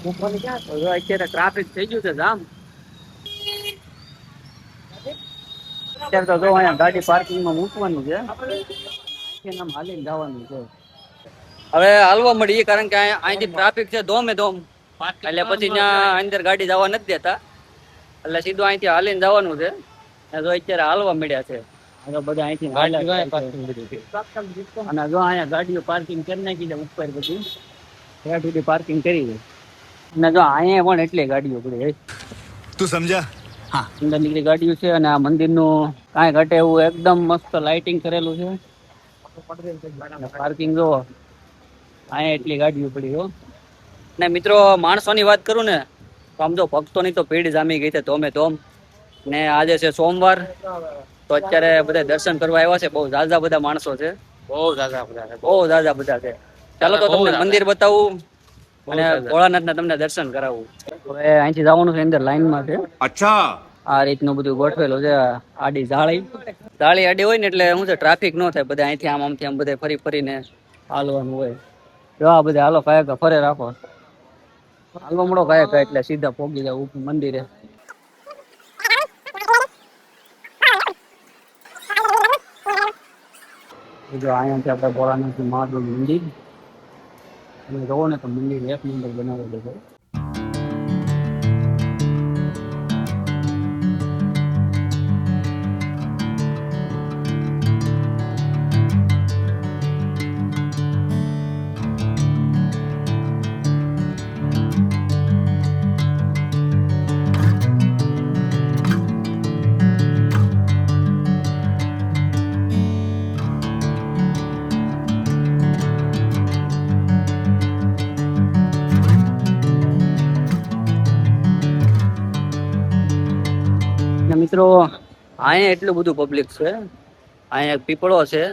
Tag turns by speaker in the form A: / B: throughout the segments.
A: અત્યારે ટ્રાફિક થઈ ગયું છે જામ. અત્યારે તો જો અહીંયા ગાડી પાર્કિંગમાં મૂકવાનું છે, હાલીને જવાનું છે. હવે હાલવા મળી કારણ કે અહીંથી ટ્રાફિક છે ધોમે ધોમ, એટલે પછી ત્યાં અંદર ગાડી જવા નથી દેતા, એટલે સીધું અહીંથી હાલીને જવાનું છે. જો અત્યારે હાલવા મળ્યા છે બધા અહીંથી, અને જો અહીંયા ગાડીઓ પાર્કિંગ કરી નાખી છે ઉપર, પછી ત્યાં સુધી પાર્કિંગ કરી છે. અને જો અહીંયા પણ એટલી ગાડીઓ પડી, તું સમજા? હા, અંદર નીકળી ગાડીઓ છે. અને આ મંદિરનું કાંઈ ઘટે એવું એકદમ મસ્ત લાઇટિંગ કરેલું છે. પાર્કિંગ જો અહીંયા એટલી ગાડીઓ પડી હો. ને મિત્રો માણસોની વાત કરું ને તો આમ જો ભક્તોની તો ભીડ જામી ગઈ છે ધોમે ધોમ. ને આજે છે સોમવાર, તો અત્યારે બધા દર્શન કરવા આવ્યા છે. બહુ ઝાઝા બધા માણસો છે, બહુ ઝાઝા બધા છે. ચાલો તો તમને મંદિર બતાવું અને ભોળાનાથના તમને દર્શન કરાવું. હવે અહીંથી જવાનું છે, અંદર લાઈનમાં છે. અચ્છા, આ રીતનું બધું ગોઠવેલું છે. આડી જાળી આડી હોય ને એટલે શું છે, ટ્રાફિક ન થાય. બધા અહીંથી આમથી આમ બધા ફરી ફરીને હાલવાનું હોય. જો આ બધા હાલો કાયકા ફરે રાખો, હાલવા મળો કાયકા એટલે સીધા પોગી જાવ મંદિરે. જો અહીંયાથી આપણે ભોળાનાથ મહાદેવ મંદિર જોવો ને તો મંદિર એક નંબર બનાવેલું છે. મિત્રો અહીંયા એટલું બધું પબ્લિક છે. અહીંયા પીપળો છે,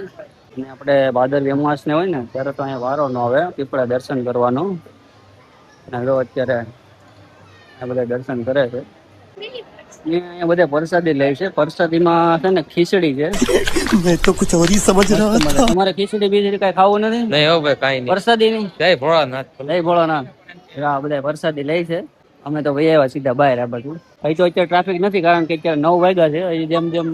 A: અને આપણે ભાદરવી અમાસ ને હોય ને ત્યારે તો અહીંયા વારો ન આવે પીપળા દર્શન કરવાનો. અને જો અત્યારે આ બધા દર્શન કરે છે. અહીંયા બધા પ્રસાદી લે છે. પ્રસાદીમાં છે ને ખીચડી છે. મેં તો કુછ ઓર હી સમજ રહા થા. તમારે ખીચડી બીજડી કઈ ખાવું નથી? નહીં હો ભાઈ, કાઈ નહીં. પ્રસાદી નહીં. જય ભોળાનાથ, જય ભોળાનાથ. આ બધા પ્રસાદી લે છે. અમે તો ભાઈ આવ્યા સીધા બહાર આ બાજુ. અહીં તો અત્યારે ટ્રાફિક નથી, કારણ કે અત્યારે 9 વાગ્યા છે. અહીં જેમ જેમ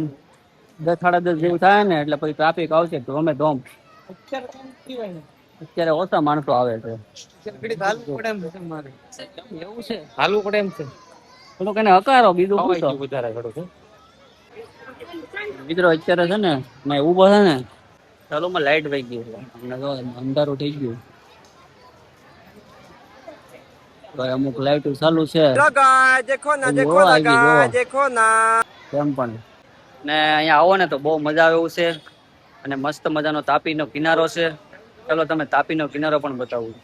A: 10-10:30 જેવું થાય ને એટલે પછી ટ્રાફિક આવશે ધોમે ધોમ. અત્યારે ઓછા માણસો આવે છે. એવું છે, હાલવું પડે એમ છે. થોડુંક એને હકારો, બીજું વધારે ઘડું છે. મિત્રો અત્યારે છે ને મેં ઉભો છે ને ચાલો માં લાઈટ વહી ગઈ છે, અમને તો અંધારું થઈ ગયું. અમુક લાઈટ ચાલુ છે તેમ પણ. ને અહીંયા આવો ને તો બહુ મજા આવે એવું છે. અને મસ્ત મજાનો તાપીનો કિનારો છે. ચાલો તમે તાપીનો કિનારો પણ બતાવું.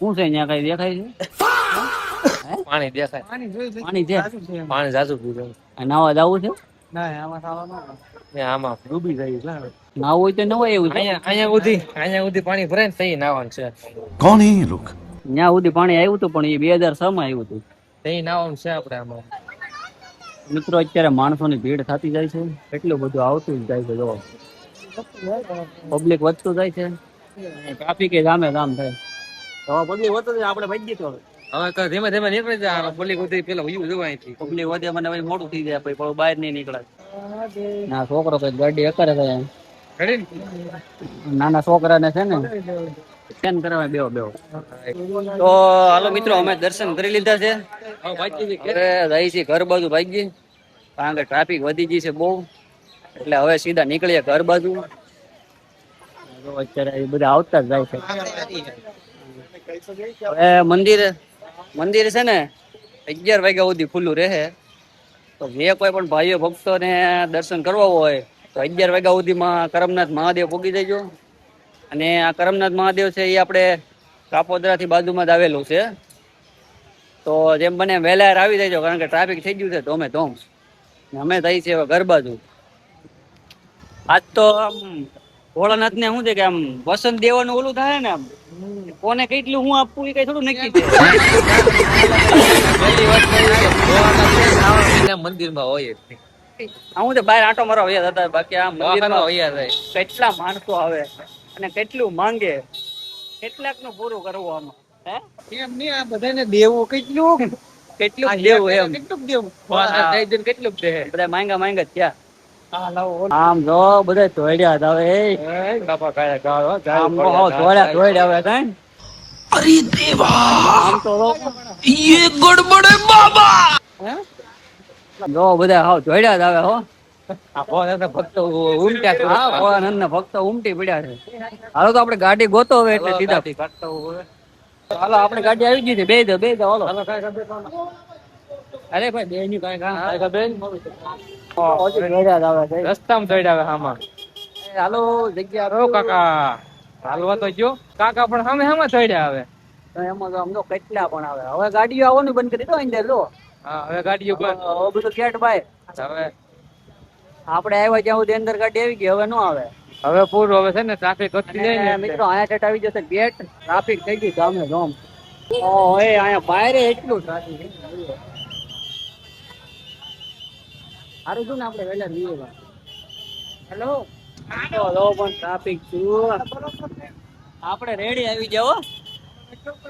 A: શું છે અહીંયા, કઈ દેખાય છે? પાણી દેખાય. પાણી છે, પાણી જાજુ પીધું. નાવા જવું છે? આમાં ડૂબી જાય. નાવું હોય તો ન હોય એવું. અહીંયા સુધી પાણી ભરાય ને તઈ નાવાનું છે. કોણ એ લોક? ત્યાં સુધી પાણી આવ્યું હતું, પણ એ 2006 માં આવ્યું હતું. તઈ નાવાનું છે આપણે આમાં. મિત્રો અત્યારે માણસોની ભીડ થતી જાય છે, એટલું બધું આવતું જ જાય છે. જો પબ્લિક વધતું જાય છે, ટ્રાફિક જામે જામ થાય. તો પબ્લિક વધતું જાય, આપણે ભાગી તો હવે ધીમે ધીમે નીકળી જાય. પબ્લિક વધી પેલા વયું જવાય અહીંથી. પબ્લિક વધે મને મોડું થઈ જાય, પછી બહાર નહીં નીકળે. ના છોકરો કઈ ગાડી અકારે થાય. નાના છોકરાને છે ને સ્કેન કરવા બેહો. તો હાલો મિત્રો, અમે દર્શન કરી લીધા છે. હવે જાય છે ઘર બાજુ ભાગી, કારણ કે ટ્રાફિક વધી ગઈ છે બહુ. એટલે હવે સીધા નીકળીએ ઘર બાજુ. અત્યારે એ બધા આવતા જ જાય છે. હવે મંદિર છે ને 11 વાગ્યા સુધી ખુલ્લું રહે. તો જે કોઈ પણ ભાઈઓ ભક્તોને દર્શન કરવા હોય તો 11 વાગ્યા સુધીમાં કરમનાથ મહાદેવ પૂગી જજો. અને આ કરમનાથ મહાદેવ છે એ આપણે કાપોદરાથી બાજુમાં જ આવેલું છે. તો જેમ બને વહેલા આવી જજો, કારણ કે ટ્રાફિક થઈ ગયું છે ધોમે ધોમ. અમે થઈ છે ઘર બાજુ. આજ તો આમ ભોળાનાથ ને શું છે કે આમ વસંત દેવાનું ઓલું થાય ને આમ કોને કેટલું હું આપવું એ કઈ થોડું નક્કી છે.
B: પહેલી વાત તો એ કે ભોળાનાથ છે ને શ્રાવણ મહિના મંદિરમાં હોય જ નહીં.
A: હું તો બહાર આટો મારવા વયા હતા બાકી આ
B: દવાખાના
A: મંદિરમાં
B: હોય જ નહીં.
A: કેટલા માણસો આવે અને કેટલું માંગે કેટલાક નું પૂરું કરવું આમાં હે
B: એમ નહીં, આ બધાને દેવું કેટલું
A: કેટલું દેવું એમ
B: કેટલું દેવું ભોળાનાથ દઈ દે ને કેટલું દે.
A: બધા માંગા થયા.
B: હા લાવો
A: આમ જો બધા ધોડ્યા જ આવે
B: બાપા કાયા ગાળો
A: આમ ધોડ્યા આવે કાંઈ
C: अरे देवा
A: આમ તો
C: ये गड़बड़ है बाबा।
A: હે જો બધા હાવ ધોડ્યા જ આવે હો.
B: આ ભોળાનાથ ભક્તો ઉલટ્યા કરે.
A: હા ભોળાનંદ ને ફક્ત ઉમટી પડ્યા છે. હાલો તો આપણે ગાડી ગોતો હવે એટલે સીધા
B: ગાડી કાઢતા હોય.
A: હાલો આપણે ગાડી આવી ગઈ છે બે દો હાલો
B: હાલો કાંઈ ખબર ન.
A: અરે ભાઈ બે ની કઈ કામ
B: કાંઈ ખબર ન.
A: ઓછી ધોડ્યા જ આવે છે.
B: રસ્તામાં દોડ્યા આવે આમાં.
A: હાલો જગ્યા
B: ઓ કાકા હાલવા તો જો કાકા પણ સામે સામે દોડ્યા આવે.
A: તો એમાં તો આમ તો કેટલા પણ આવે હવે ગાડીઓ આવવાનું બંધ કરી દો અંદર લો
B: હા હવે ગાડીઓ બંધ.
A: હવે બધું ગેટ બાય
B: હવે
A: આપણે આવ્યા ત્યાં સુધી અંદર ગાડી આવી ગઈ હવે નો આવે
B: હવે પૂરું હવે છે ને ટ્રાફિક વધતી જાય
A: અને
B: ને
A: મિત્રો અહીંયા ઠેઠ આવી જશે ગેટ ટ્રાફિક થઈ ગઈ ગામે ગામ ઓય અહીંયા બહાર એટલું ટ્રાફિક સારું છું ને આપણે વહેલા જઈએ હેલો લો પણ ટ્રાફિક છું આપણે રેડી આવી જાઓ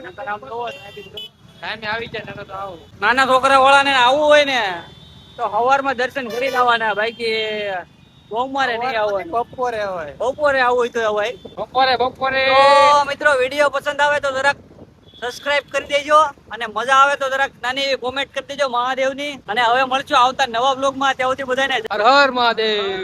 A: નકર આમ તો
B: ટાઈમે આવી જાય ને તો આવું.
A: નાના છોકરા વાળાને આવવું હોય ને તો સવારમાં દર્શન કરી લાવવાના બાકી સોમવારે નહીં આવવાનું
B: બપોરે હોય.
A: બપોરે આવવું હોય તો અવાય
B: બપોરે
A: તો મિત્રો વિડીયો પસંદ આવે તો જરાક સબસ્ક્રાઇબ કરી દેજો અને મજા આવે તો જરાક નાની એવી કોમેન્ટ કરી દેજો મહાદેવની અને હવે મળશું આવતા નવા બ્લોગમાં ત્યાં સુધી બધાને
B: હર હર મહાદેવ.